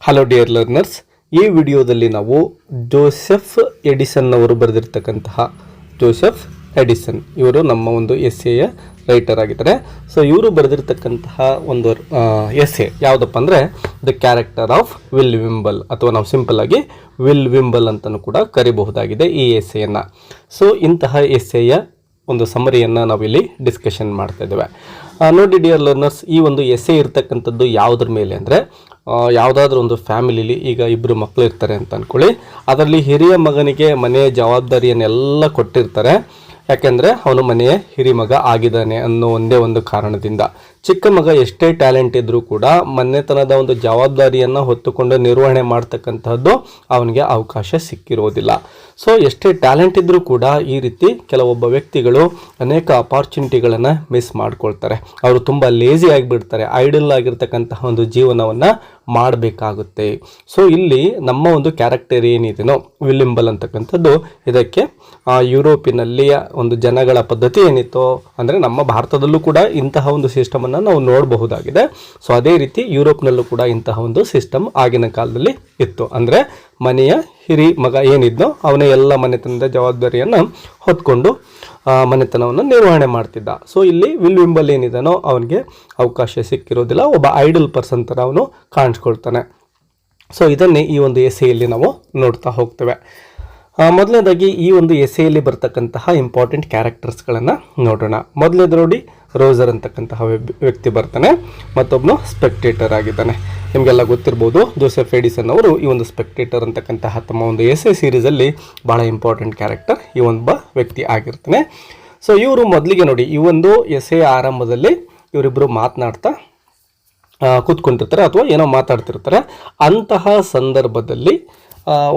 Hello dear learners, ಈ ವಿಡಿಯೋದಲ್ಲಿ ನಾವು ಜೋಸೆಫ್ ಎಡಿಸನ್ ಅವರು ಬರೆದಿರ್ತಕ್ಕಂತಹ ಜೋಸೆಫ್ ಎಡಿಸನ್ ಇವರು ನಮ್ಮ ಒಂದು ಎಸ್ಸೆಯ ರೈಟರ್ ಆಗಿದ್ದಾರೆ. ಸೊ ಇವರು ಬರೆದಿರ್ತಕ್ಕಂತಹ ಒಂದು ಎಸ್ಸೆ ಯಾವುದಪ್ಪ ಅಂದರೆ ದ ಕ್ಯಾರೆಕ್ಟರ್ ಆಫ್ ವಿಲ್ ವಿಂಬಲ್, ಅಥವಾ ನಾವು ಸಿಂಪಲ್ ಆಗಿ ವಿಲ್ ವಿಂಬಲ್ ಅಂತಲೂ ಕೂಡ ಕರಿಬಹುದಾಗಿದೆ ಈ ಎಸ್ಸೆಯನ್ನು. ಸೊ ಇಂತಹ ಎಸ್ಸೆಯ ಒಂದು ಸಮರಿಯನ್ನು ನಾವಿಲ್ಲಿ ಡಿಸ್ಕಷನ್ ಮಾಡ್ತಾ ಇದ್ದೇವೆ. ನೋಡಿ ಡಿಯರ್ ಲರ್ನರ್ಸ್, ಈ ಒಂದು ಎಸ್ಸೆ ಇರ್ತಕ್ಕಂಥದ್ದು ಯಾವುದ್ರ ಮೇಲೆ ಅಂದರೆ, ಯಾವುದಾದ್ರೂ ಒಂದು ಫ್ಯಾಮಿಲಿಲಿ ಈಗ ಇಬ್ಬರು ಮಕ್ಕಳು ಇರ್ತಾರೆ ಅಂತ ಅಂದ್ಕೊಳ್ಳಿ. ಅದರಲ್ಲಿ ಹಿರಿಯ ಮಗನಿಗೆ ಮನೆಯ ಜವಾಬ್ದಾರಿಯನ್ನೆಲ್ಲ ಕೊಟ್ಟಿರ್ತಾರೆ, ಯಾಕೆಂದರೆ ಅವನು ಮನೆಯ ಹಿರಿಮಗ ಆಗಿದ್ದಾನೆ ಅನ್ನೋ ಒಂದೇ ಒಂದು ಕಾರಣದಿಂದ. ಚಿಕ್ಕ ಮಗ ಎಷ್ಟೇ ಟ್ಯಾಲೆಂಟ್ ಇದ್ದರೂ ಕೂಡ ಮನೆತನದ ಒಂದು ಜವಾಬ್ದಾರಿಯನ್ನು ಹೊತ್ತುಕೊಂಡು ನಿರ್ವಹಣೆ ಮಾಡ್ತಕ್ಕಂಥದ್ದು ಅವನಿಗೆ ಅವಕಾಶ ಸಿಕ್ಕಿರೋದಿಲ್ಲ. ಸೊ ಎಷ್ಟೇ ಟ್ಯಾಲೆಂಟ್ ಇದ್ದರೂ ಕೂಡ ಈ ರೀತಿ ಕೆಲವೊಬ್ಬ ವ್ಯಕ್ತಿಗಳು ಅನೇಕ ಅಪಾರ್ಚುನಿಟಿಗಳನ್ನು ಮಿಸ್ ಮಾಡ್ಕೊಳ್ತಾರೆ. ಅವರು ತುಂಬ ಲೇಜಿ ಆಗಿಬಿಡ್ತಾರೆ, ಐಡಲ್ ಆಗಿರ್ತಕ್ಕಂತಹ ಒಂದು ಜೀವನವನ್ನು ಮಾಡಬೇಕಾಗುತ್ತೆ. ಸೊ ಇಲ್ಲಿ ನಮ್ಮ ಒಂದು ಕ್ಯಾರೆಕ್ಟರ್ ಏನಿದೆನೋ ವಿಲಿಂಬಲ್ ಅಂತಕ್ಕಂಥದ್ದು, ಇದಕ್ಕೆ ಯುರೋಪಿನಲ್ಲಿ ಒಂದು ಜನಗಳ ಪದ್ಧತಿ ಏನಿತ್ತೋ, ಅಂದರೆ ನಮ್ಮ ಭಾರತದಲ್ಲೂ ಕೂಡ ಇಂತಹ ಒಂದು ಸಿಸ್ಟಮನ್ನು ನಾವು ನೋಡಬಹುದಾಗಿದೆ. ಸೊ ಅದೇ ರೀತಿ ಯುರೋಪ್ನಲ್ಲೂ ಕೂಡ ಇಂತಹ ಒಂದು ಸಿಸ್ಟಮ್ ಆಗಿನ ಕಾಲದಲ್ಲಿ ಇತ್ತು. ಅಂದರೆ ಮನೆಯ ಹಿರಿ ಮಗ ಏನಿದ್ನೋ ಅವನೇ ಎಲ್ಲ ಮನೆತನದ ಜವಾಬ್ದಾರಿಯನ್ನು ಹೊತ್ಕೊಂಡು ಮನೆತನವನ್ನು ನಿರ್ವಹಣೆ ಮಾಡ್ತಿದ್ದ. ಸೊ ಇಲ್ಲಿ ವಿಲ್ ವಿಂಬಲ್ ಏನಿದಾನೋ ಅವನಿಗೆ ಅವಕಾಶ ಸಿಕ್ಕಿರೋದಿಲ್ಲ, ಒಬ್ಬ ಐಡಲ್ ಪರ್ಸನ್ ಥರ ಅವನು ಕಾಣಿಸ್ಕೊಳ್ತಾನೆ. ಸೊ ಇದನ್ನೇ ಈ ಒಂದು ಎಸ್ಸೆಯಲ್ಲಿ ನಾವು ನೋಡ್ತಾ ಹೋಗ್ತೇವೆ. ಮೊದಲನೇದಾಗಿ ಈ ಒಂದು ಎಸ್ಸೆಯಲ್ಲಿ ಬರ್ತಕ್ಕಂತಹ ಇಂಪಾರ್ಟೆಂಟ್ ಕ್ಯಾರೆಕ್ಟರ್ಸ್ಗಳನ್ನು ನೋಡೋಣ. ಮೊದಲನೇದು ನೋಡಿ, ರೋಜರ್ ಅಂತಕ್ಕಂತಹ ವ್ಯಕ್ತಿ ಬರ್ತಾನೆ, ಮತ್ತೊಬ್ಬನು ಸ್ಪೆಕ್ಟೇಟರ್ ಆಗಿದ್ದಾನೆ. ನಿಮಗೆಲ್ಲ ಗೊತ್ತಿರ್ಬೋದು, ಜೋಸೆಫ್ ಎಡಿಸನ್ ಅವರು ಈ ಒಂದು ಸ್ಪೆಕ್ಟೇಟರ್ ಅಂತಕ್ಕಂತಹ ತಮ್ಮ ಒಂದು ಎಸ್ಸೆ ಸೀರೀಸಲ್ಲಿ ಭಾಳ ಇಂಪಾರ್ಟೆಂಟ್ ಕ್ಯಾರೆಕ್ಟರ್ ಈ ಒಬ್ಬ ವ್ಯಕ್ತಿ ಆಗಿರ್ತಾನೆ. ಸೊ ಇವರು ಮೊದಲಿಗೆ ನೋಡಿ, ಈ ಒಂದು ಎಸ್ಸೆಯ ಆರಂಭದಲ್ಲಿ ಇವರಿಬ್ಬರು ಮಾತನಾಡ್ತಾ ಕೂತ್ಕೊಂಡಿರ್ತಾರೆ ಅಥವಾ ಏನೋ ಮಾತಾಡ್ತಿರ್ತಾರೆ. ಅಂತಹ ಸಂದರ್ಭದಲ್ಲಿ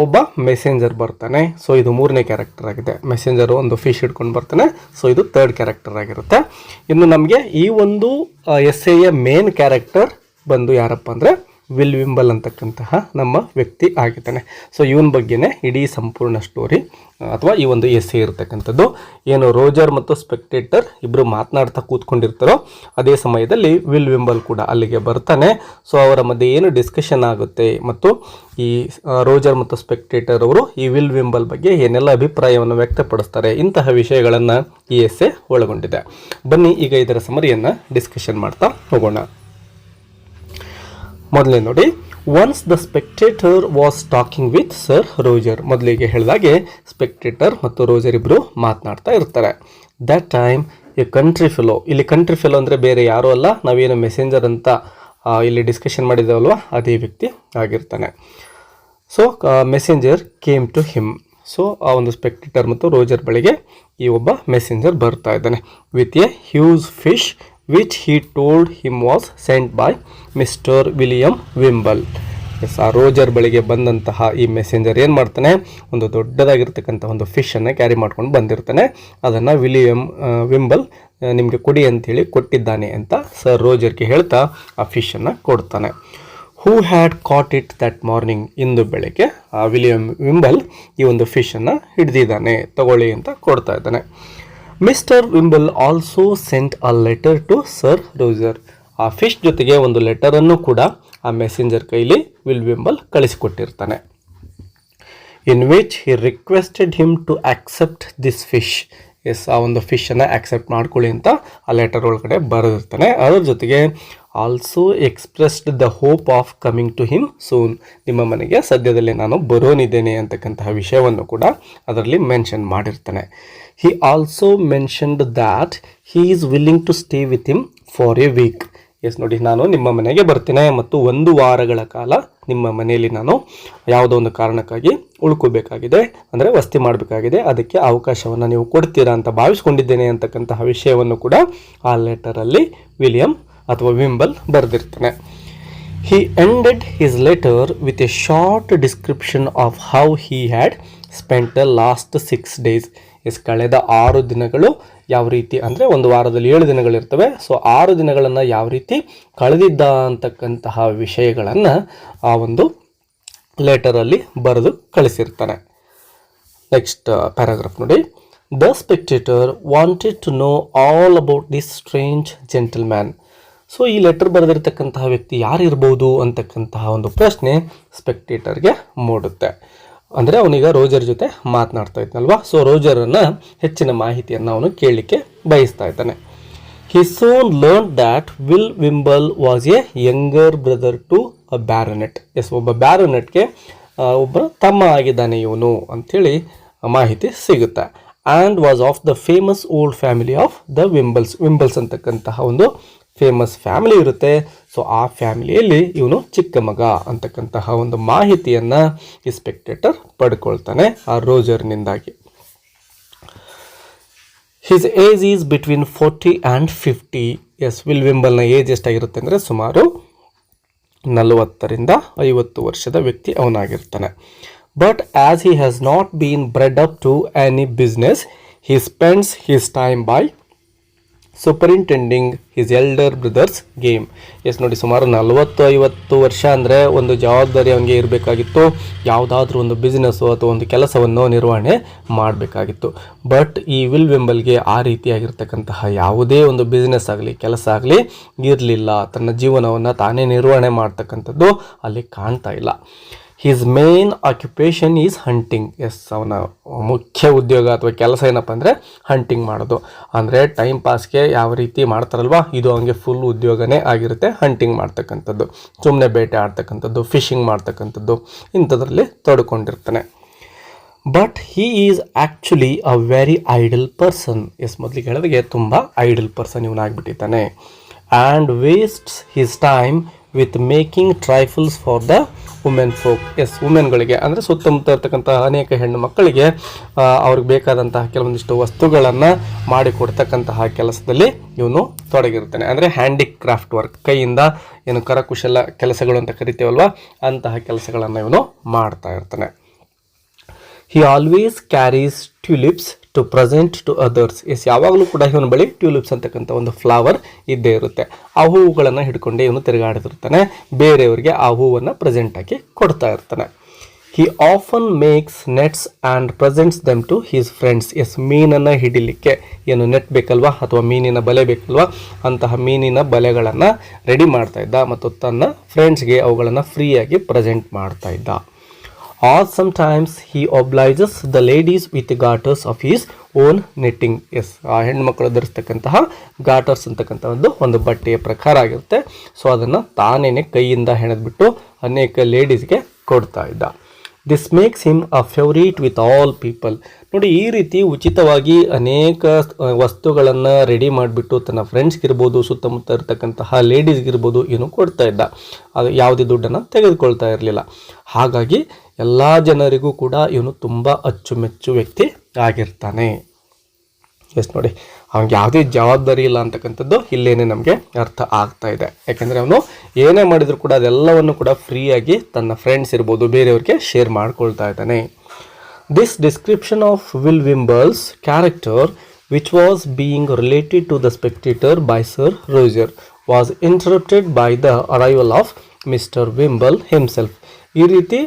ಒಬ್ಬ ಮೆಸೆಂಜರ್ ಬರ್ತಾನೆ. ಸೊ ಇದು ಮೂರನೇ ಕ್ಯಾರೆಕ್ಟರ್ ಆಗಿದೆ. ಮೆಸೆಂಜರು ಒಂದು ಫಿಶ್ ಹಿಡ್ಕೊಂಡು ಬರ್ತಾನೆ. ಸೊ ಇದು ಥರ್ಡ್ ಕ್ಯಾರೆಕ್ಟರ್ ಆಗಿರುತ್ತೆ. ಇನ್ನು ನಮಗೆ ಈ ಒಂದು ಎಸ್ಸೆಯ ಮೇನ್ ಕ್ಯಾರೆಕ್ಟರ್ ಬಂದು ಯಾರಪ್ಪ ಅಂದರೆ ವಿಲ್ ವಿಂಬಲ್ ಅಂತಕ್ಕಂತಹ ನಮ್ಮ ವ್ಯಕ್ತಿ ಆಗಿದ್ದಾನೆ. ಸೊ ಇವನ ಬಗ್ಗೆನೇ ಇಡೀ ಸಂಪೂರ್ಣ ಸ್ಟೋರಿ ಅಥವಾ ಈ ಒಂದು ಎಸ್ಸೆ ಇರತಕ್ಕಂಥದ್ದು. ಏನು ರೋಜರ್ ಮತ್ತು ಸ್ಪೆಕ್ಟೇಟರ್ ಇಬ್ಬರು ಮಾತನಾಡ್ತಾ ಕೂತ್ಕೊಂಡಿರ್ತಾರೋ ಅದೇ ಸಮಯದಲ್ಲಿ ವಿಲ್ ವಿಂಬಲ್ ಕೂಡ ಅಲ್ಲಿಗೆ ಬರ್ತಾನೆ. ಸೊ ಅವರ ಮಧ್ಯೆ ಏನು ಡಿಸ್ಕಷನ್ ಆಗುತ್ತೆ ಮತ್ತು ಈ ರೋಜರ್ ಮತ್ತು ಸ್ಪೆಕ್ಟೇಟರ್ ಅವರು ಈ ವಿಲ್ ವಿಂಬಲ್ ಬಗ್ಗೆ ಏನೆಲ್ಲ ಅಭಿಪ್ರಾಯವನ್ನು ವ್ಯಕ್ತಪಡಿಸ್ತಾರೆ, ಇಂತಹ ವಿಷಯಗಳನ್ನು ಈ ಎಸ್ಸೆ ಒಳಗೊಂಡಿದೆ. ಬನ್ನಿ ಈಗ ಇದರ ಸಮರಿಯನ್ನು ಡಿಸ್ಕಷನ್ ಮಾಡ್ತಾ ಹೋಗೋಣ. ಮೊದಲೇ ನೋಡಿ, once the spectator was talking with sir Roger. ಮೊದಲಿಗೆ ಹೇಳಿದಾಗೆ ಸ್ಪೆಕ್ಟೇಟರ್ ಮತ್ತು ರೋಜರ್ ಇಬ್ಬರು ಮಾತನಾಡ್ತಾ ಇರ್ತಾರೆ. That time A country fellow, ಇಲ್ಲಿ ಕಂಟ್ರಿ ಫೆಲೋ ಅಂದರೆ ಬೇರೆ ಯಾರೂ ಅಲ್ಲ, ನಾವೇನು ಮೆಸೆಂಜರ್ ಅಂತ ಇಲ್ಲಿ ಡಿಸ್ಕಷನ್ ಮಾಡಿದ್ದೇವಲ್ವ ಅದೇ ವ್ಯಕ್ತಿ ಆಗಿರ್ತಾನೆ. So messenger came to him. So ಆ ಒಂದು ಸ್ಪೆಕ್ಟೇಟರ್ ಮತ್ತು ರೋಜರ್ ಬಳಿಗೆ ಈ ಒಬ್ಬ ಮೆಸೆಂಜರ್ ಬರ್ತಾ ಇದ್ದಾನೆ with a huge fish which he told him was sent by Mister William Wimble. ಆ ರೋಜರ್ ಬಳಿಗೆ ಬಂದಂತಹ ಈ ಮೆಸೆಂಜರ್ ಏನು ಮಾಡ್ತಾನೆ, ಒಂದು ದೊಡ್ಡದಾಗಿರ್ತಕ್ಕಂಥ ಒಂದು ಫಿಶನ್ನು ಕ್ಯಾರಿ ಮಾಡ್ಕೊಂಡು ಬಂದಿರ್ತಾನೆ. ಅದನ್ನು ವಿಲಿಯಂ ವಿಂಬಲ್ ನಿಮಗೆ ಕೊಡಿ ಅಂಥೇಳಿ ಕೊಟ್ಟಿದ್ದಾನೆ ಅಂತ ಸರ್ ರೋಜರ್ಗೆ ಹೇಳ್ತಾ ಆ ಫಿಶನ್ನು ಕೊಡ್ತಾನೆ. Who had caught it that morning. ಇಂದು ಬೆಳಗ್ಗೆ ಆ ವಿಲಿಯಂ ವಿಂಬಲ್ ಈ ಒಂದು ಫಿಶನ್ನು ಹಿಡಿದಿದ್ದಾನೆ, ತಗೊಳ್ಳಿ ಅಂತ ಕೊಡ್ತಾ ಇದ್ದಾನೆ. Mister Wimble also sent a letter to sir Roger. ಆ ಫಿಶ್ ಜೊತೆಗೆ ಒಂದು ಲೆಟರನ್ನು ಕೂಡ ಆ ಮೆಸೆಂಜರ್ ಕೈಲಿ ವಿಲ್ ವಿಂಬಲ್ ಕಳಿಸಿಕೊಟ್ಟಿರ್ತಾನೆ. In which he requested him to accept this fish. Yes, ಆ ಒಂದು ಫಿಶನ್ನು ಆಕ್ಸೆಪ್ಟ್ ಮಾಡ್ಕೊಳ್ಳಿ ಅಂತ ಆ ಲೆಟರ್ ಒಳಗಡೆ ಬರೆದಿರ್ತಾನೆ. ಅದರ ಜೊತೆಗೆ also expressed the hope of coming to him soon. ನಿಮ್ಮ ಮನೆಗೆ ಸದ್ಯದಲ್ಲೇ ನಾನು ಬರೋನಿದ್ದೇನೆ ಅಂತಕ್ಕಂತಹ ವಿಷಯವನ್ನು ಕೂಡ ಅದರಲ್ಲಿ ಮೆನ್ಷನ್ ಮಾಡಿರ್ತಾನೆ. He also mentioned that he is willing to stay with him for a week. Yes ನೋಡಿ, ನಾನು ನಿಮ್ಮ ಮನೆಗೆ ಬರ್ತೀನಿ ಮತ್ತು 1 ವಾರಗಳ ಕಾಲ ನಿಮ್ಮ ಮನೆಯಲ್ಲಿ ನಾನು ಯಾವುದೋ ಒಂದು ಕಾರಣಕ್ಕಾಗಿ ಉಳ್ಕೋಬೇಕಾಗಿದೆ, ಅಂದರೆ ವಸತಿ ಮಾಡಬೇಕಾಗಿದೆ, ಅದಕ್ಕೆ ಅವಕಾಶವನ್ನು ನೀವು ಕೊಡ್ತೀರಾ ಅಂತ ಭಾವಿಸ್ಕೊಂಡಿದ್ದೇನೆ ಅಂತಕ್ಕಂತಹ ವಿಷಯವನ್ನು ಕೂಡ ಆ ಲೆಟರಲ್ಲಿ ವಿಲಿಯಂ ಅಥವಾ ವಿಂಬಲ್ ಬರೆದಿರ್ತಾನೆ. He ended his letter with a short description of how he had spent the last 6 days. ಕಳೆದ 6 ದಿನಗಳು ಯಾವ ರೀತಿ, ಅಂದರೆ ಒಂದು ವಾರದಲ್ಲಿ 7 ದಿನಗಳಿರ್ತವೆ. ಸೊ 6 ದಿನಗಳನ್ನು ಯಾವ ರೀತಿ ಕಳೆದಿದ್ದ ಅಂತಕ್ಕಂತಹ ವಿಷಯಗಳನ್ನು ಆ ಒಂದು ಲೆಟರಲ್ಲಿ ಬರೆದು ಕಳಿಸಿರ್ತಾನೆ. ನೆಕ್ಸ್ಟ್ ಪ್ಯಾರಾಗ್ರಾಫ್ ನೋಡಿ. The spectator wanted to know all about this strange gentleman. So ಈ ಲೆಟರ್ ಬರೆದಿರ್ತಕ್ಕಂತಹ ವ್ಯಕ್ತಿ ಯಾರಿರ್ಬೋದು ಅಂತಕ್ಕಂತಹ ಒಂದು ಪ್ರಶ್ನೆ ಸ್ಪೆಕ್ಟೇಟರ್ಗೆ ಮೂಡುತ್ತೆ. ಅಂದರೆ ಅವನೀಗ ರೋಜರ್ ಜೊತೆ ಮಾತನಾಡ್ತಾ ಇದ್ನಲ್ವಾ, ಸೊ ರೋಜರನ್ನು ಹೆಚ್ಚಿನ ಮಾಹಿತಿಯನ್ನು ಅವನು ಕೇಳಲಿಕ್ಕೆ ಬಯಸ್ತಾ ಇದ್ದಾನೆ. He soon learned that Will Wimble was a younger brother to a baronet. Yes, ಒಬ್ಬ ಬ್ಯಾರೋನೆಟ್ಗೆ ಒಬ್ಬ ತಮ್ಮ ಆಗಿದ್ದಾನೆ ಇವನು ಅಂಥೇಳಿ ಮಾಹಿತಿ ಸಿಗುತ್ತೆ. And was of the famous old family of the Wimbles ಅಂತಕ್ಕಂತಹ ಒಂದು ಫೇಮಸ್ ಫ್ಯಾಮಿಲಿ ಇರುತ್ತೆ. ಸೊ ಆ ಫ್ಯಾಮಿಲಿಯಲ್ಲಿ ಇವನು ಚಿಕ್ಕ ಮಗ ಅಂತಕ್ಕಂತಹ ಒಂದು ಮಾಹಿತಿಯನ್ನು ಈ ಸ್ಪೆಕ್ಟೇಟರ್ ಪಡ್ಕೊಳ್ತಾನೆ ಆ ರೋಜರ್ನಿಂದಾಗಿ. His age is between 40 and 50. Yes, Will ವಿಂಬಲ್ನ ಏಜ್ ಎಷ್ಟಾಗಿರುತ್ತೆ ಅಂದರೆ ಸುಮಾರು 40 ರಿಂದ 50 ವರ್ಷದ ವ್ಯಕ್ತಿ ಅವನಾಗಿರ್ತಾನೆ. But as he has not been bred up to any business, he spends his time by superintending his elder brother's game. Yes ನೋಡಿ, ಸುಮಾರು 40-50 ವರ್ಷ ಅಂದರೆ ಒಂದು ಜವಾಬ್ದಾರಿ ಅವನಿಗೆ ಇರಬೇಕಾಗಿತ್ತು. ಯಾವುದಾದ್ರೂ ಒಂದು ಬಿಸ್ನೆಸ್ಸು ಅಥವಾ ಒಂದು ಕೆಲಸವನ್ನು ನಿರ್ವಹಣೆ ಮಾಡಬೇಕಾಗಿತ್ತು. ಬಟ್ ಈ ವಿಲ್ ವಿಂಬಲ್ಗೆ ಆ ರೀತಿಯಾಗಿರ್ತಕ್ಕಂತಹ ಯಾವುದೇ ಒಂದು ಬಿಸ್ನೆಸ್ ಆಗಲಿ ಕೆಲಸ ಆಗಲಿ ಇರಲಿಲ್ಲ. ತನ್ನ ಜೀವನವನ್ನು ತಾನೇ ನಿರ್ವಹಣೆ ಮಾಡ್ತಕ್ಕಂಥದ್ದು ಅಲ್ಲಿ ಕಾಣ್ತಾ ಇಲ್ಲ. His main occupation is hunting. Yes, ಅವನ ಮುಖ್ಯ ಉದ್ಯೋಗ ಅಥವಾ ಕೆಲಸ ಏನಪ್ಪ ಅಂದರೆ ಹಂಟಿಂಗ್ ಮಾಡೋದು. ಅಂದರೆ ಟೈಮ್ ಪಾಸ್ಗೆ ಯಾವ ರೀತಿ ಮಾಡ್ತಾರಲ್ವ, ಇದು ಅವನಿಗೆ ಫುಲ್ ಉದ್ಯೋಗನೇ ಆಗಿರುತ್ತೆ. ಹಂಟಿಂಗ್ ಮಾಡ್ತಕ್ಕಂಥದ್ದು, ಸುಮ್ಮನೆ ಬೇಟೆ ಆಡ್ತಕ್ಕಂಥದ್ದು, ಫಿಶಿಂಗ್ ಮಾಡ್ತಕ್ಕಂಥದ್ದು, ಇಂಥದ್ರಲ್ಲಿ ತೊಡ್ಕೊಂಡಿರ್ತಾನೆ. But he is actually a very idle person. Yes, ಮೊದಲಿಗೆ ಹೇಳಿದಾಗೆ ತುಂಬ ಐಡಲ್ ಪರ್ಸನ್ ಇವನಾಗ್ಬಿಟ್ಟಿದ್ದಾನೆ. And wastes his time with making trifles for the women folk. Yes, ವುಮೆನ್ಗಳಿಗೆ ಅಂದರೆ ಸುತ್ತಮುತ್ತ ಇರ್ತಕ್ಕಂಥ ಅನೇಕ ಹೆಣ್ಣು ಮಕ್ಕಳಿಗೆ ಅವ್ರಿಗೆ ಬೇಕಾದಂತಹ ಕೆಲವೊಂದಿಷ್ಟು ವಸ್ತುಗಳನ್ನು ಮಾಡಿಕೊಡ್ತಕ್ಕಂತಹ ಕೆಲಸದಲ್ಲಿ ಇವನು ತೊಡಗಿರ್ತಾನೆ. ಅಂದರೆ ಹ್ಯಾಂಡಿಕ್ರಾಫ್ಟ್ ವರ್ಕ್, ಕೈಯಿಂದ ಏನು ಕರಕುಶಲ ಕೆಲಸಗಳು ಅಂತ ಕರಿತೀವಲ್ವ, ಅಂತಹ ಕೆಲಸಗಳನ್ನು ಇವನು ಮಾಡ್ತಾ ಇರ್ತಾನೆ. He always carries tulips to present to others. Yes, ಯಾವಾಗಲೂ ಕೂಡ ಇವನ ಬಳಿ ಟ್ಯೂಲಿಪ್ಸ್ ಅಂತಕ್ಕಂಥ ಒಂದು ಫ್ಲವರ್ ಇದ್ದೇ ಇರುತ್ತೆ. ಆ ಹೂವುಗಳನ್ನು ಹಿಡ್ಕೊಂಡೆ ಇವನು ತಿರುಗಾಡ್ತಿರ್ತಾನೆ, ಬೇರೆಯವರಿಗೆ ಆ ಹೂವನ್ನು ಪ್ರೆಸೆಂಟ್ ಆಗಿ ಕೊಡ್ತಾ ಇರ್ತಾನೆ. He often makes nets and presents them to his friends. Yes, ಮೀನನ್ನು ಹಿಡಿಲಿಕ್ಕೆ ಏನು ನೆಟ್ ಬೇಕಲ್ವಾ ಅಥವಾ ಮೀನಿನ ಬಲೆ ಬೇಕಲ್ವಾ, ಅಂತಹ ಮೀನಿನ ಬಲೆಗಳನ್ನು ರೆಡಿ ಮಾಡ್ತಾ ಇದ್ದ ಮತ್ತು ತನ್ನ ಫ್ರೆಂಡ್ಸ್ಗೆ ಅವುಗಳನ್ನು ಫ್ರೀಯಾಗಿ ಪ್ರೆಸೆಂಟ್ ಮಾಡ್ತಾ ಇದ್ದ. Or sometimes he obliges the ladies with garters of his own knitting. Yes, ಆ ಹೆಣ್ಮಕ್ಳು ಧರಿಸ್ತಕ್ಕಂತಹ ಗಾಟರ್ಸ್ ಅಂತಕ್ಕಂಥ ಒಂದು ಬಟ್ಟೆಯ ಪ್ರಕಾರ ಆಗಿರುತ್ತೆ. ಸೊ ಅದನ್ನು ತಾನೇನೆ ಕೈಯಿಂದ ಹೆಣೆದ್ಬಿಟ್ಟು ಅನೇಕ ಲೇಡೀಸ್ಗೆ ಕೊಡ್ತಾ ಇದ್ದ. This makes him a favourite with all people. ನೋಡಿ, ಈ ರೀತಿ ಉಚಿತವಾಗಿ ಅನೇಕ ವಸ್ತುಗಳನ್ನು ರೆಡಿ ಮಾಡಿಬಿಟ್ಟು ತನ್ನ ಫ್ರೆಂಡ್ಸ್ಗಿರ್ಬೋದು, ಸುತ್ತಮುತ್ತ ಇರತಕ್ಕಂತಹ ಲೇಡೀಸ್ಗಿರ್ಬೋದು ಏನು ಕೊಡ್ತಾ ಇದ್ದ. ಅದು ಯಾವುದೇ ದುಡ್ಡನ್ನು ತೆಗೆದುಕೊಳ್ತಾ ಇರಲಿಲ್ಲ. ಹಾಗಾಗಿ ಎಲ್ಲ ಜನರಿಗೂ ಕೂಡ ಇವನು ತುಂಬ ಅಚ್ಚುಮೆಚ್ಚು ವ್ಯಕ್ತಿ ಆಗಿರ್ತಾನೆ. ಎಸ್, ನೋಡಿ, ಅವ್ನಿಗೆ ಯಾವುದೇ ಜವಾಬ್ದಾರಿ ಇಲ್ಲ ಅಂತಕ್ಕಂಥದ್ದು ಇಲ್ಲೇನೆ ನಮಗೆ ಅರ್ಥ ಆಗ್ತಾ ಇದೆ. ಯಾಕೆಂದರೆ ಅವನು ಏನೇ ಮಾಡಿದರೂ ಕೂಡ ಅದೆಲ್ಲವನ್ನು ಕೂಡ ಫ್ರೀಯಾಗಿ ತನ್ನ ಫ್ರೆಂಡ್ಸ್ ಇರ್ಬೋದು, ಬೇರೆಯವ್ರಿಗೆ ಶೇರ್ ಮಾಡ್ಕೊಳ್ತಾ ಇದ್ದಾನೆ. This description of Will Wimble's character which was being related to the spectator by sir Roger was interrupted by the arrival of Mister Wimble himself. ಈ ರೀತಿ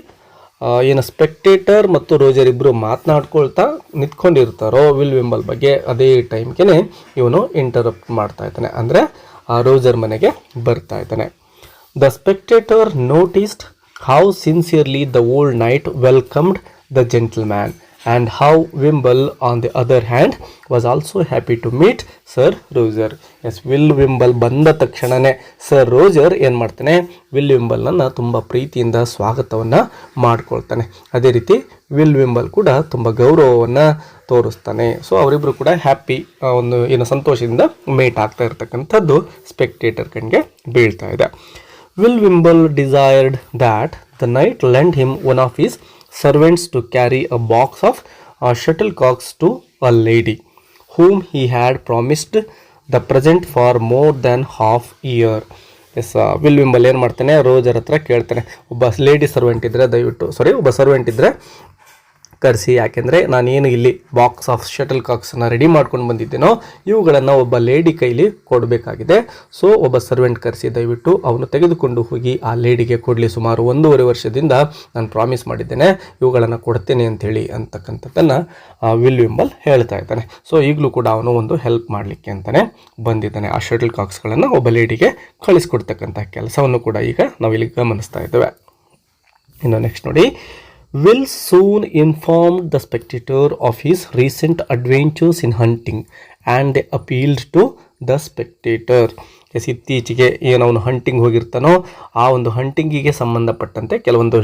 ಏನು ಸ್ಪೆಕ್ಟೇಟರ್ ಮತ್ತು ರೋಜರ್ ಇಬ್ಬರು ಮಾತನಾಡ್ಕೊಳ್ತಾ ನಿಂತ್ಕೊಂಡಿರ್ತಾರೋ ವಿಲ್ ವಿಂಬಲ್ ಬಗ್ಗೆ, ಅದೇ ಟೈಮ್ಗೆ ಇವನು ಇಂಟರಪ್ಟ್ ಮಾಡ್ತಾ ಇದ್ದಾನೆ. ಅಂದರೆ ಆ ರೋಜರ್ ಮನೆಗೆ ಬರ್ತಾ ಇದ್ದಾನೆ. The spectator noticed how sincerely the old night welcomed the gentleman and how Wimble on the other hand was also happy to meet Sir Roger. Yes, Will Wimble ಬಂದ ತಕ್ಷಣವೇ ಸರ್ ರೋಜರ್ ಏನು ಮಾಡ್ತಾನೆ, will ವಿಂಬಲ್ನನ್ನು ತುಂಬ ಪ್ರೀತಿಯಿಂದ ಸ್ವಾಗತವನ್ನು ಮಾಡ್ಕೊಳ್ತಾನೆ. ಅದೇ ರೀತಿ will Wimble ಕೂಡ ತುಂಬ ಗೌರವವನ್ನು ತೋರಿಸ್ತಾನೆ. ಸೊ ಅವರಿಬ್ಬರು ಕೂಡ ಹ್ಯಾಪಿ, ಒಂದು ಏನು ಸಂತೋಷದಿಂದ ಮೇಟ್ ಆಗ್ತಾ ಇರ್ತಕ್ಕಂಥದ್ದು ಸ್ಪೆಕ್ಟೇಟರ್ ಕಣ್ಗೆ ಬೀಳ್ತಾ ಇದೆ. Will Wimble desired that the knight lend him one of his servants to carry a box of shuttlecocks to a lady whom he had promised the present for more than half year. Yes, Will Wimble ಏನು ಮಾಡ್ತಾನೆ, Roger ಹತ್ರ ಕೇಳ್ತಾನೆ, ಒಬ್ಬ servant ಇದ್ದರೆ ಕರೆಸಿ, ಯಾಕೆಂದರೆ ನಾನೇನು ಇಲ್ಲಿ ಬಾಕ್ಸ್ ಆಫ್ ಶಟಲ್ ಕಾಕ್ಸನ್ನು ರೆಡಿ ಮಾಡ್ಕೊಂಡು ಬಂದಿದ್ದೇನೋ ಇವುಗಳನ್ನು ಒಬ್ಬ ಲೇಡಿ ಕೈಲಿ ಕೊಡಬೇಕಾಗಿದೆ. ಸೊ ಒಬ್ಬ ಸರ್ವೆಂಟ್ ಕರೆಸಿ ದಯವಿಟ್ಟು ಅವನು ತೆಗೆದುಕೊಂಡು ಹೋಗಿ ಆ ಲೇಡಿಗೆ ಕೊಡಲಿ. ಸುಮಾರು 1.5 ವರ್ಷದಿಂದ ನಾನು ಪ್ರಾಮಿಸ್ ಮಾಡಿದ್ದೇನೆ ಇವುಗಳನ್ನು ಕೊಡ್ತೇನೆ ಅಂಥೇಳಿ ಅಂತಕ್ಕಂಥದ್ದನ್ನು ವಿಲ್ ವಿಂಬಲ್ ಹೇಳ್ತಾ ಇದ್ದಾನೆ. ಸೊ ಈಗಲೂ ಕೂಡ ಅವನು ಒಂದು ಹೆಲ್ಪ್ ಮಾಡಲಿಕ್ಕೆ ಅಂತಲೇ ಬಂದಿದ್ದಾನೆ. ಆ ಶಟಲ್ ಕಾಕ್ಸ್ಗಳನ್ನು ಒಬ್ಬ ಲೇಡಿಗೆ ಕಳಿಸ್ಕೊಡ್ತಕ್ಕಂಥ ಕೆಲಸವನ್ನು ಕೂಡ ಈಗ ನಾವಿಲ್ಲಿ ಗಮನಿಸ್ತಾ ಇದ್ದೇವೆ. ಇನ್ನು ನೆಕ್ಸ್ಟ್ ನೋಡಿ, Will soon informed the spectator of his recent adventures in hunting and they appealed to the spectator. ಇತ್ತೀಚೆಗೆ ಏನು ಅವನು ಹಂಟಿಂಗ್ ಹೋಗಿರ್ತಾನೋ ಆ ಒಂದು ಹಂಟಿಂಗಿಗೆ ಸಂಬಂಧಪಟ್ಟಂತೆ ಕೆಲವೊಂದು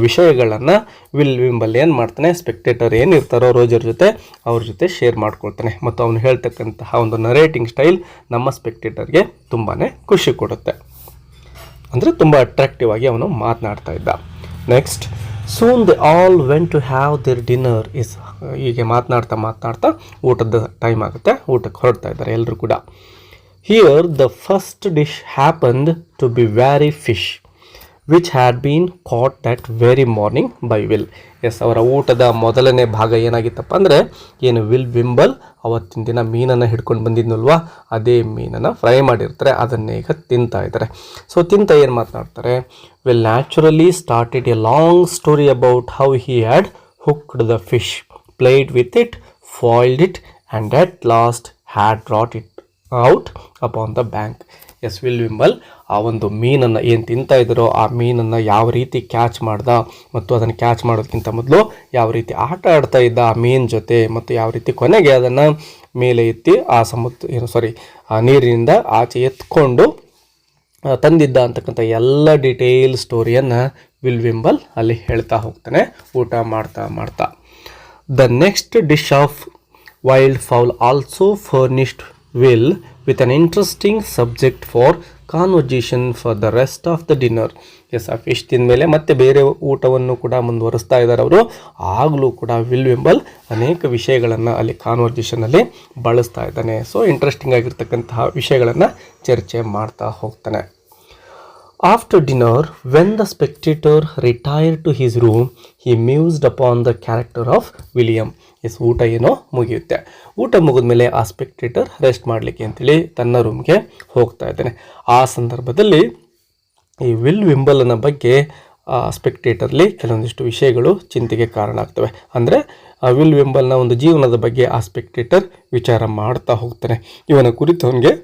ವಿಷಯಗಳನ್ನು ವಿಲ್ ವಿಂಬಲ್ ಏನು ಮಾಡ್ತಾನೆ, ಸ್ಪೆಕ್ಟೇಟರ್ ಏನಿರ್ತಾರೋ ರೋಜರ್ ಜೊತೆ ಅವ್ರ ಜೊತೆ ಶೇರ್ ಮಾಡ್ಕೊಳ್ತಾನೆ. ಮತ್ತು ಅವನು ಹೇಳ್ತಕ್ಕಂತಹ ಒಂದು ನರೇಟಿಂಗ್ ಸ್ಟೈಲ್ ನಮ್ಮ ಸ್ಪೆಕ್ಟೇಟರ್ಗೆ ತುಂಬಾ ಖುಷಿ ಕೊಡುತ್ತೆ. ಅಂದರೆ ತುಂಬ ಅಟ್ರಾಕ್ಟಿವ್ ಆಗಿ ಅವನು ಮಾತನಾಡ್ತಾ ಇದ್ದ. Next, soon they all went to have their dinner is. ಹೀಗೆ ಮಾತನಾಡ್ತಾ ಊಟದ ಟೈಮ್ ಆಗುತ್ತೆ, ಊಟಕ್ಕೆ ಹೊರಡ್ತಾ ಇದ್ದಾರೆ ಎಲ್ಲರೂ ಕೂಡ. Here the first dish happened to be very fish which had been caught that very morning by Will. Yes, ಅವರ ಊಟದ ಮೊದಲನೇ ಭಾಗ ಏನಾಗಿತ್ತಪ್ಪ ಅಂದರೆ, ಏನು ವಿಲ್ ವಿಂಬಲ್ ಅವತ್ತಿನ ದಿನ ಮೀನನ್ನು ಹಿಡ್ಕೊಂಡು ಬಂದಿದ್ನಲ್ವ, ಅದೇ ಮೀನನ್ನು ಫ್ರೈ ಮಾಡಿರ್ತಾರೆ, ಅದನ್ನೇ ಈಗ ತಿಂತಾ ಇದ್ದಾರೆ. ಸೊ ತಿಂತ ಏನು ಮಾತನಾಡ್ತಾರೆ, Will naturally started a long story about how he had hooked the fish, played with it, foiled it and at last had brought it out upon the bank. Yes, Will Wimble ಆ ಒಂದು ಮೀನನ್ನು ಏನು ತಿಂತಾ ಇದ್ದಾರೋ ಆ ಮೀನನ್ನು ಯಾವ ರೀತಿ ಕ್ಯಾಚ್ ಮಾಡ್ದ, ಮತ್ತು ಅದನ್ನು ಕ್ಯಾಚ್ ಮಾಡೋದಕ್ಕಿಂತ ಮೊದಲು ಯಾವ ರೀತಿ ಆಟ ಆಡ್ತಾ ಇದ್ದ ಆ ಮೀನ್ ಜೊತೆ, ಮತ್ತು ಯಾವ ರೀತಿ ಕೊನೆಗೆ ಅದನ್ನು ಮೇಲೆ ಎತ್ತಿ ಆ ನೀರಿನಿಂದ ಆಚೆ ಎತ್ಕೊಂಡು ತಂದಿದ್ದ ಅಂತಕ್ಕಂಥ ಎಲ್ಲ ಡೀಟೇಲ್ ಸ್ಟೋರಿಯನ್ನು ವಿಲ್ ವಿಂಬಲ್ ಅಲ್ಲಿ ಹೇಳ್ತಾ ಹೋಗ್ತಾನೆ ಊಟ ಮಾಡ್ತಾ. The next dish of wild foul also furnished will with an interesting subject for conversation for the rest of the dinner. Yes, ಆ ಫಿಶ್ ತಿಂದಮೇಲೆ ಮತ್ತೆ ಬೇರೆ ಊಟವನ್ನು ಕೂಡ ಮುಂದುವರಿಸ್ತಾ ಇದ್ದಾರೆ ಅವರು. ಆಗಲೂ ಕೂಡ ವಿಲ್ ವಿಂಬಲ್ ಅನೇಕ ವಿಷಯಗಳನ್ನು ಅಲ್ಲಿ ಕಾನ್ವರ್ಜೇಷನಲ್ಲಿ ಬಳಸ್ತಾ ಇದ್ದಾನೆ. ಸೊ ಇಂಟ್ರೆಸ್ಟಿಂಗ್ ಆಗಿರ್ತಕ್ಕಂತಹ ವಿಷಯಗಳನ್ನು ಚರ್ಚೆ ಮಾಡ್ತಾ ಹೋಗ್ತಾನೆ. After dinner, when the spectator retired to his room, he mused upon the character of William. Yes, ಊಟ ಏನೋ ಮುಗಿಯುತ್ತೆ. ಊಟ ಮುಗಿದ ಮೇಲೆ ಆ ಸ್ಪೆಕ್ಟೇಟರ್ ರೆಸ್ಟ್ ಮಾಡಲಿಕ್ಕೆ ಅಂತೇಳಿ ತನ್ನ ರೂಮ್ಗೆ ಹೋಗ್ತಾ ಇದ್ದಾನೆ. ಆ ಸಂದರ್ಭದಲ್ಲಿ ಈ ವಿಲ್ ವಿಂಬಲ್ನ ಬಗ್ಗೆ ಸ್ಪೆಕ್ಟೇಟರ್ಲಿ ಕೆಲವೊಂದಿಷ್ಟು ವಿಷಯಗಳು ಚಿಂತೆಗೆ ಕಾರಣ ಆಗ್ತವೆ. ಅಂದರೆ ವಿಲ್ ವಿಂಬಲ್ನ ಒಂದು ಜೀವನದ ಬಗ್ಗೆ ಆ ಸ್ಪೆಕ್ಟೇಟರ್ ವಿಚಾರ ಮಾಡ್ತಾ ಹೋಗ್ತಾನೆ. ಇವನ ಕುರಿತು ಅವನಿಗೆ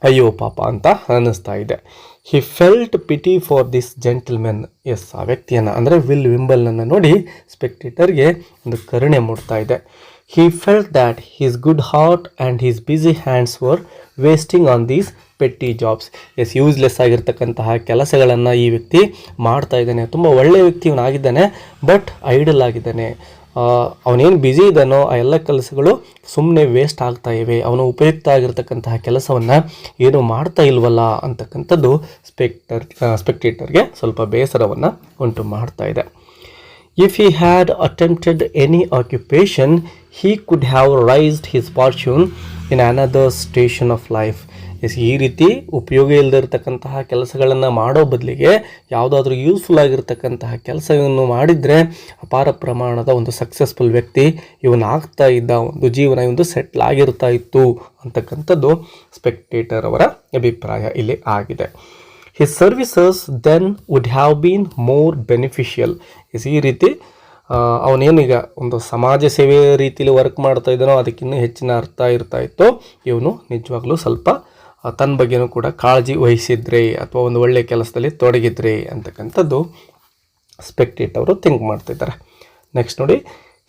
ಅಯ್ಯೋ ಪಾಪ ಅಂತ ಅನ್ನಿಸ್ತಾ ಇದೆ. He felt pity for this gentlemen. Yes, ಆ ವ್ಯಕ್ತಿಯನ್ನು ಅಂದರೆ ವಿಲ್ ವಿಂಬಲ್ನನ್ನು ನೋಡಿ ಸ್ಪೆಕ್ಟೇಟರ್ಗೆ ಒಂದು ಕರುಣೆ ಮೂಡ್ತಾ ಇದೆ. He felt that his good heart and his busy hands were wasting on these petty jobs. Yes, useless ಆಗಿರ್ತಕ್ಕಂತಹ ಕೆಲಸಗಳನ್ನು ಈ ವ್ಯಕ್ತಿ ಮಾಡ್ತಾ ಇದ್ದಾನೆ. ತುಂಬ ಒಳ್ಳೆಯ ವ್ಯಕ್ತಿ ಇವನಾಗಿದ್ದಾನೆ, ಬಟ್ ಐಡಲ್ ಆಗಿದ್ದಾನೆ. ಅವನೇನು ಬ್ಯುಸಿ ಇದ್ದಾನೋ ಆ ಎಲ್ಲ ಕೆಲಸಗಳು ಸುಮ್ಮನೆ ವೇಸ್ಟ್ ಆಗ್ತಾ ಇವೆ. ಅವನು ಉಪಯುಕ್ತ ಆಗಿರ್ತಕ್ಕಂತಹ ಕೆಲಸವನ್ನು ಏನು ಮಾಡ್ತಾ ಇಲ್ವಲ್ಲ ಅಂತಕ್ಕಂಥದ್ದು ಸ್ಪೆಕ್ಟೇಟರ್ಗೆ ಸ್ವಲ್ಪ ಬೇಸರವನ್ನು ಉಂಟು ಮಾಡ್ತಾ ಇದೆ. If he had attempted any occupation he could have raised his fortune in another station of life. Yes, ಈ ರೀತಿ ಉಪಯೋಗ ಇಲ್ಲದಿರ್ತಕ್ಕಂತಹ ಕೆಲಸಗಳನ್ನು ಮಾಡೋ ಬದಲಿಗೆ ಯಾವುದಾದ್ರೂ ಯೂಸ್ಫುಲ್ ಆಗಿರ್ತಕ್ಕಂತಹ ಕೆಲಸವನ್ನು ಮಾಡಿದರೆ ಅಪಾರ ಪ್ರಮಾಣದ ಒಂದು ಸಕ್ಸಸ್ಫುಲ್ ವ್ಯಕ್ತಿ ಇವನಾಗ್ತಾ ಇದ್ದ, ಒಂದು ಜೀವನ ಒಂದು ಸೆಟ್ಲ್ ಆಗಿರ್ತಾ ಇತ್ತು ಅಂತಕ್ಕಂಥದ್ದು ಸ್ಪೆಕ್ಟೇಟರ್ ಅವರ ಅಭಿಪ್ರಾಯ ಇಲ್ಲಿ ಆಗಿದೆ. His services then would have been more beneficial. Yes, ಈ ರೀತಿ ಅವನೇನೀಗ ಒಂದು ಸಮಾಜ ಸೇವೆ ರೀತಿಯಲ್ಲಿ ವರ್ಕ್ ಮಾಡ್ತಾ ಇದ್ದಾನೋ ಅದಕ್ಕಿನ್ನೂ ಹೆಚ್ಚಿನ ಅರ್ಥ ಇರ್ತಾ ಇತ್ತು. ಇವನು ನಿಜವಾಗ್ಲೂ ಸ್ವಲ್ಪ ತನ್ನ ಬಗ್ಗೆನೂ ಕೂಡ ಕಾಳಜಿ ವಹಿಸಿದ್ರೆ ಅಥವಾ ಒಂದು ಒಳ್ಳೆಯ ಕೆಲಸದಲ್ಲಿ ತೊಡಗಿದ್ರೆ ಅಂತಕ್ಕಂಥದ್ದು ಸ್ಪೆಕ್ಟೇಟರ್ ಅವರು ಥಿಂಕ್ ಮಾಡ್ತಿದ್ದಾರೆ. ನೆಕ್ಸ್ಟ್ ನೋಡಿ,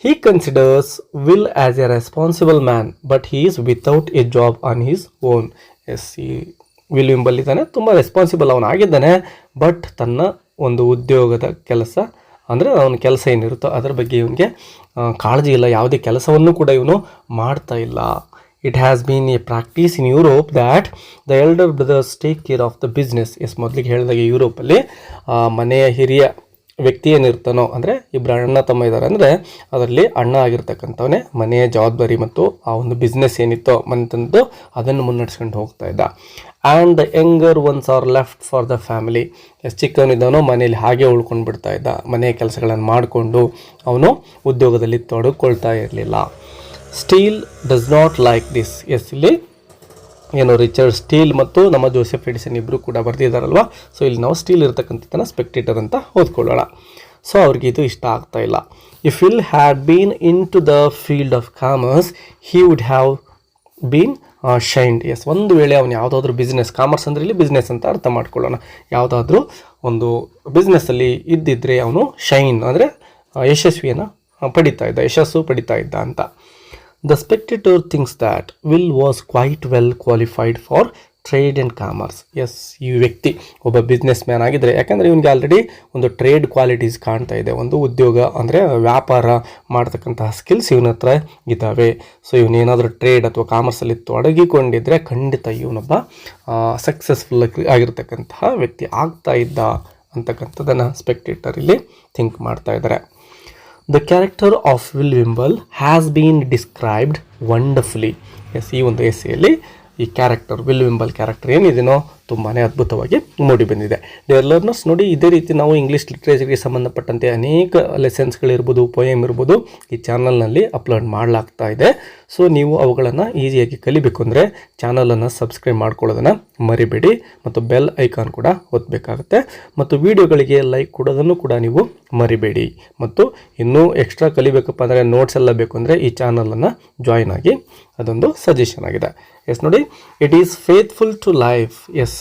he considers Will as a responsible man but he is without a job on his own. Yes, ಈ ವಿಲ್ ವಿಂಬಲ್ ಇದ್ದಾನೆ, ತುಂಬ ರೆಸ್ಪಾನ್ಸಿಬಲ್ ಅವನಾಗಿದ್ದಾನೆ, ಬಟ್ ತನ್ನ ಒಂದು ಉದ್ಯೋಗದ ಕೆಲಸ ಅಂದರೆ ಅವನ ಕೆಲಸ ಏನಿರುತ್ತೋ ಅದರ ಬಗ್ಗೆ ಇವನಿಗೆ ಕಾಳಜಿ ಇಲ್ಲ. ಯಾವುದೇ ಕೆಲಸವನ್ನು ಕೂಡ ಇವನು ಮಾಡ್ತಾ ಇಲ್ಲ. It has been a practice in Europe that the elder brothers take care of the business. Yes, ಮೊದಲಿಗೆ ಹೇಳಿದಾಗ ಯುರೋಪಲ್ಲಿ ಮನೆಯ ಹಿರಿಯ ವ್ಯಕ್ತಿ ಏನಿರ್ತಾನೋ, ಅಂದರೆ ಇಬ್ಬರು ಅಣ್ಣ ತಮ್ಮ ಇದ್ದಾರೆ ಅಂದರೆ ಅದರಲ್ಲಿ ಅಣ್ಣ ಆಗಿರ್ತಕ್ಕಂಥವನೇ ಮನೆಯ ಜವಾಬ್ದಾರಿ ಮತ್ತು ಆ ಒಂದು ಬಿಸ್ನೆಸ್ ಏನಿತ್ತೋ ಮನೆತಂದು ಅದನ್ನು ಮುನ್ನಡೆಸ್ಕೊಂಡು ಹೋಗ್ತಾ ಇದ್ದ. And the younger ones are left for the family. ಎಷ್ಟು ಚಿಕ್ಕವನಿದ್ದಾನೋ ಮನೇಲಿ ಹಾಗೆ ಉಳ್ಕೊಂಡು ಬಿಡ್ತಾ ಇದ್ದ, ಮನೆಯ ಕೆಲಸಗಳನ್ನು ಮಾಡಿಕೊಂಡು ಅವನು ಉದ್ಯೋಗದಲ್ಲಿ ತೊಡಗಿಕೊಳ್ತಾ ಇರಲಿಲ್ಲ. Still does not like this. Yes, ಇಲ್ಲಿ ಏನು ರಿಚರ್ಡ್ ಸ್ಟೀಲ್ ಮತ್ತು ನಮ್ಮ ಜೋಸೆಫ್ ಎಡಿಸನ್ ಇಬ್ಬರು ಕೂಡ ಬರೆದಿದ್ದಾರಲ್ವ. ಸೊ ಇಲ್ಲಿ ನಾವು ಸ್ಟೀಲ್ ಇರತಕ್ಕಂಥದ್ದನ್ನು ಸ್ಪೆಕ್ಟೇಟರ್ ಅಂತ ಓದ್ಕೊಳ್ಳೋಣ. ಸೊ ಅವ್ರಿಗೆ ಇದು ಇಷ್ಟ ಆಗ್ತಾ ಇಲ್ಲ. If Will had been into the field of commerce he would have been shined. Yes, ಒಂದು ವೇಳೆ ಅವನು ಯಾವುದಾದ್ರೂ ಬಿಸ್ನೆಸ್, ಕಾಮರ್ಸ್ ಅಂದರೆ ಇಲ್ಲಿ ಬಿಸ್ನೆಸ್ ಅಂತ ಅರ್ಥ ಮಾಡ್ಕೊಳ್ಳೋಣ, ಯಾವುದಾದ್ರೂ ಒಂದು ಬಿಸ್ನೆಸ್ಸಲ್ಲಿ ಇದ್ದಿದ್ರೆ ಅವನು ಶೈನ್ ಅಂದರೆ ಯಶಸ್ಸು ಪಡಿತಾ ಇದ್ದ ಅಂತ. The spectator thinks that Will was quite well qualified for trade and commerce. Yes, ಈ ವ್ಯಕ್ತಿ ಒಬ್ಬ ಬಿಸ್ನೆಸ್ ಮ್ಯಾನ್ ಆಗಿದ್ದರೆ, ಯಾಕಂದರೆ ಇವನಿಗೆ ಆಲ್ರೆಡಿ ಒಂದು ಟ್ರೇಡ್ ಕ್ವಾಲಿಟೀಸ್ ಕಾಣ್ತಾ ಇದೆ, ಒಂದು ಉದ್ಯೋಗ ಅಂದರೆ ವ್ಯಾಪಾರ ಮಾಡ್ತಕ್ಕಂತಹ ಸ್ಕಿಲ್ಸ್ ಇವನ ಹತ್ರ ಇದ್ದಾವೆ. ಸೊ ಇವನೇನಾದರೂ ಟ್ರೇಡ್ ಅಥವಾ ಕಾಮರ್ಸಲ್ಲಿ ತೊಡಗಿಕೊಂಡಿದ್ದರೆ ಖಂಡಿತ ಇವನೊಬ್ಬ ಸಕ್ಸಸ್ಫುಲ್ ಆಗಿರ್ತಕ್ಕಂತಹ ವ್ಯಕ್ತಿ ಆಗ್ತಾ ಇದ್ದ ಅಂತಕ್ಕಂಥದ್ದನ್ನು ಸ್ಪೆಕ್ಟೇಟರ್ ಇಲ್ಲಿ ಥಿಂಕ್ ಮಾಡ್ತಾ ಇದ್ದಾರೆ. The character of Will Wimble has been described wonderfully. Yes, ಈ ಒಂದು ಎಸ್ಸೆಯಲ್ಲಿ ಈ ಕ್ಯಾರೆಕ್ಟರ್ ವಿಲ್ ವಿಂಬಲ್ ಕ್ಯಾರೆಕ್ಟರ್ ಏನಿದೆಯೋ ತುಂಬಾ ಅದ್ಭುತವಾಗಿ ಮೂಡಿ ಬಂದಿದೆ. ಡಿಯರ್ ಲರ್ನರ್ಸ್, ನೋಡಿ ಇದೇ ರೀತಿ ನಾವು ಇಂಗ್ಲೀಷ್ ಲಿಟ್ರೇಚರ್ಗೆ ಸಂಬಂಧಪಟ್ಟಂತೆ ಅನೇಕ ಲೆಸನ್ಸ್ಗಳಿರ್ಬೋದು, ಪೋಯಮ್ ಇರ್ಬೋದು ಈ ಚಾನಲ್ನಲ್ಲಿ ಅಪ್ಲೋಡ್ ಮಾಡಲಾಗ್ತಾ ಇದೆ. ಸೊ ನೀವು ಅವುಗಳನ್ನು ಈಸಿಯಾಗಿ ಕಲಿಬೇಕು ಅಂದರೆ ಚಾನಲನ್ನು ಸಬ್ಸ್ಕ್ರೈಬ್ ಮಾಡ್ಕೊಳ್ಳೋದನ್ನು ಮರಿಬೇಡಿ ಮತ್ತು ಬೆಲ್ ಐಕಾನ್ ಕೂಡ ಒತ್ತಬೇಕಾಗುತ್ತೆ ಮತ್ತು ವಿಡಿಯೋಗಳಿಗೆ ಲೈಕ್ ಕೊಡೋದನ್ನು ಕೂಡ ನೀವು ಮರಿಬೇಡಿ. ಮತ್ತು ಇನ್ನೂ ಎಕ್ಸ್ಟ್ರಾ ಕಲಿಬೇಕಪ್ಪ ಅಂದರೆ ನೋಟ್ಸ್ ಎಲ್ಲ ಬೇಕು ಅಂದರೆ ಈ ಚಾನಲನ್ನು ಜಾಯಿನ್ ಆಗಿ, ಅದೊಂದು ಸಜೆಷನ್ ಆಗಿದೆ. ಎಸ್, ನೋಡಿ, it is faithful to life. Yes,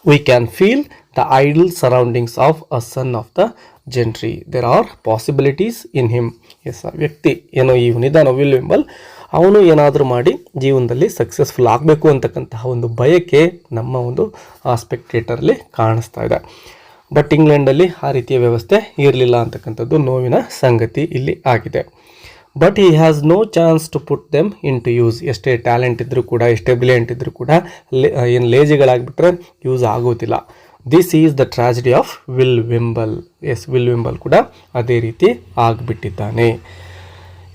we can feel the ideal surroundings of a son of the gentry. There are possibilities in him. Yes, ವ್ಯಕ್ತಿ ಏನೋ ಇವನಿದ್ದಾನೋ ವಿಲ್ ವಿಂಬಲ್, ಅವನು ಏನಾದರೂ ಮಾಡಿ ಜೀವನದಲ್ಲಿ ಸಕ್ಸಸ್ಫುಲ್ ಆಗಬೇಕು ಅಂತಕ್ಕಂತಹ ಒಂದು ಬಯಕೆ ನಮ್ಮ ಒಂದು ಸ್ಪೆಕ್ಟೇಟರಲ್ಲಿ ಕಾಣಿಸ್ತಾ ಇದೆ. ಬಟ್ ಇಂಗ್ಲೆಂಡಲ್ಲಿ ಆ ರೀತಿಯ ವ್ಯವಸ್ಥೆ ಇರಲಿಲ್ಲ ಅಂತಕ್ಕಂಥದ್ದು ನೋವಿನ ಸಂಗತಿ ಇಲ್ಲಿ ಆಗಿದೆ. But he has no chance to put them into use. ಎಷ್ಟೇ ಟ್ಯಾಲೆಂಟ್ ಇದ್ದರೂ ಕೂಡ, ಎಷ್ಟೇ ಬ್ರಿಲಿಯಂಟ್ ಇದ್ದರೂ ಕೂಡ ಏನು ಲೇಜಿಗಳಾಗಿಬಿಟ್ರೆ ಯೂಸ್ ಆಗೋದಿಲ್ಲ. This is the tragedy of Will Wimble. Yes, Will Wimble ಕೂಡ ಅದೇ ರೀತಿ ಆಗಿಬಿಟ್ಟಿದ್ದಾನೆ.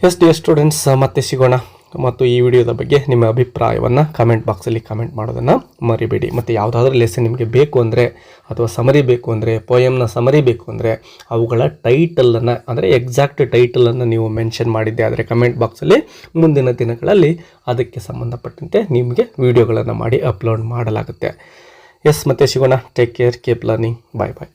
ಎಸ್ ಡಿಯರ್ ಸ್ಟೂಡೆಂಟ್ಸ್, ಮತ್ತೆ ಸಿಗೋಣ. ಮತ್ತು ಈ ವಿಡಿಯೋದ ಬಗ್ಗೆ ನಿಮ್ಮ ಅಭಿಪ್ರಾಯವನ್ನು ಕಮೆಂಟ್ ಬಾಕ್ಸಲ್ಲಿ ಕಮೆಂಟ್ ಮಾಡೋದನ್ನು ಮರಿಬೇಡಿ. ಮತ್ತು ಯಾವುದಾದ್ರೂ ಲೆಸನ್ ನಿಮಗೆ ಬೇಕು ಅಂದರೆ ಅಥವಾ ಸಮರಿ ಬೇಕು ಅಂದರೆ, ಪೋಯಮ್ನ ಸಮರಿ ಬೇಕು ಅಂದರೆ ಅವುಗಳ ಟೈಟಲನ್ನು ಅಂದರೆ ಎಕ್ಸಾಕ್ಟ್ ಟೈಟಲನ್ನು ನೀವು ಮೆನ್ಷನ್ ಮಾಡಿದ್ದೆ ಆದರೆ ಕಮೆಂಟ್ ಬಾಕ್ಸಲ್ಲಿ ಮುಂದಿನ ದಿನಗಳಲ್ಲಿ ಅದಕ್ಕೆ ಸಂಬಂಧಪಟ್ಟಂತೆ ನಿಮಗೆ ವಿಡಿಯೋಗಳನ್ನು ಮಾಡಿ ಅಪ್ಲೋಡ್ ಮಾಡಲಾಗುತ್ತೆ. ಎಸ್, ಮತ್ತೆ ಸಿಗೋಣ. Take care, keep learning. Bye ಬಾಯ್.